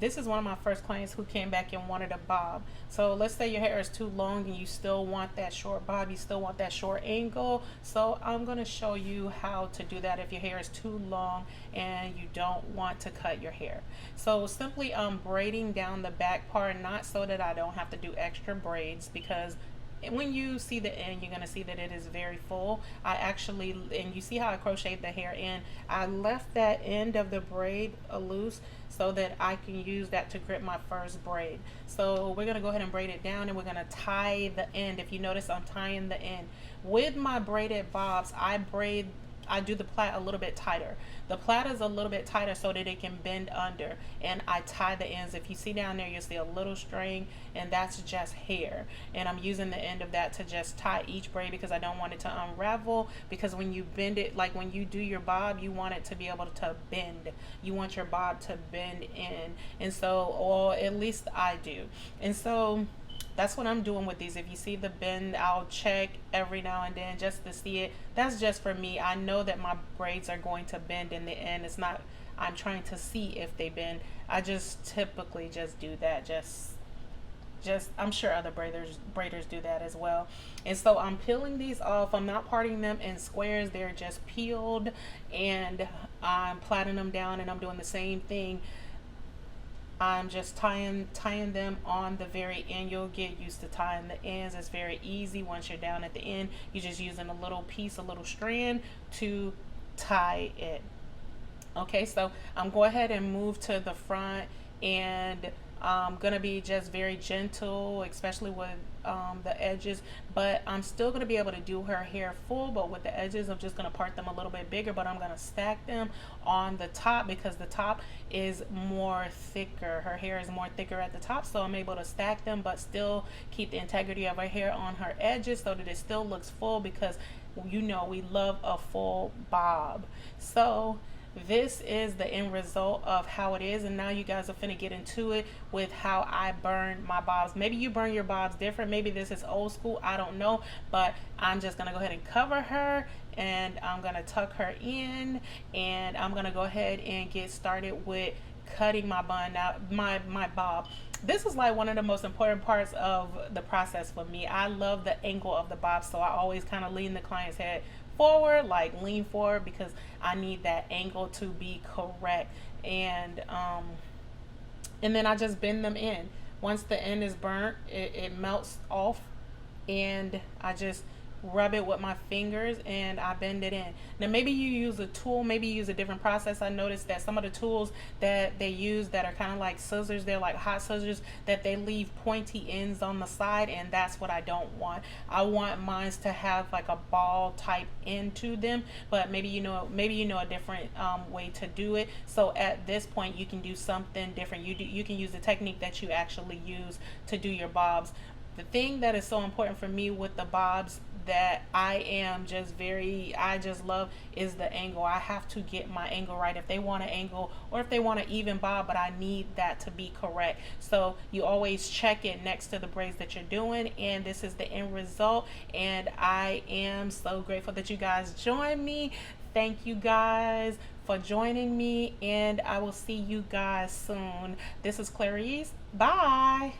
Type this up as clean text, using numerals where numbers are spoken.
this is one of my first clients who came back and wanted a bob. So let's say your hair is too long and you still want that short bob, you still want that short angle. So I'm going to show you how to do that if your hair is too long and you don't want to cut your hair. So simply braiding down the back part, not so that I don't have to do extra braids, because when you see the end, you're going to see that it is very full. I actually, and you see how I crocheted the hair in, I left that end of the braid loose so that I can use that to grip my first braid. So we're going to go ahead and braid it down, and we're going to tie the end. If you notice, I'm tying the end. With my braided bobs, I do the plait a little bit tighter. The plait is a little bit tighter so that it can bend under, and I tie the ends. If you see down there, you'll see a little string, and that's just hair, and I'm using the end of that to just tie each braid because I don't want it to unravel, because when you bend it, like when you do your bob, you want it to be able to bend. You want your bob to bend in, and so, or at least I do. And so that's what I'm doing with these. If you see the bend, I'll check every now and then just to see it. That's just for me. I know that my braids are going to bend in the end. It's not, I'm trying to see if they bend. I just typically just do that. Just I'm sure other braiders do that as well. And so I'm peeling these off. I'm not parting them in squares. They're just peeled, and I'm plaiting them down, and I'm doing the same thing. I'm just tying them on the very end. You'll get used to tying the ends. It's very easy. Once you're down at the end, you're just using a little piece, a little strand to tie it. Okay, so I'm going ahead and move to the front, and I'm gonna be just very gentle, especially with the edges, but I'm still gonna be able to do her hair full, but with the edges I'm just gonna part them a little bit bigger, but I'm gonna stack them on the top because the top is more thicker. Her hair is more thicker at the top, so I'm able to stack them but still keep the integrity of her hair on her edges so that it still looks full, because you know we love a full bob. So this is the end result of how it is, and now you guys are finna get into it with how I burn my bobs. Maybe you burn your bobs different, maybe this is old school, I don't know, but I'm just gonna go ahead and cover her, and I'm gonna tuck her in, and I'm gonna go ahead and get started with cutting my bun out, my bob. This is like one of the most important parts of the process for me. I love the angle of the bob, so I always kind of lean the client's head forward, like lean forward, because I need that angle to be correct. And then I just bend them in. Once the end is burnt, it melts off, and I just rub it with my fingers and I bend it in. Now maybe you use a tool, maybe you use a different process. I noticed that some of the tools that they use that are kind of like scissors, they're like hot scissors, that they leave pointy ends on the side, and that's what I don't want. I want mine to have like a ball type end to them, but maybe you know a different way to do it. So at this point you can do something different. You can use the technique that you actually use to do your bobs. The thing that is so important for me with the bobs that I just love is the angle. I have to get my angle right. If they want an angle or if they want an even bob, but I need that to be correct. So you always check it next to the braids that you're doing, and this is the end result. And I am so grateful that you guys joined me. Thank you guys for joining me, and I will see you guys soon. This is Clarice. Bye.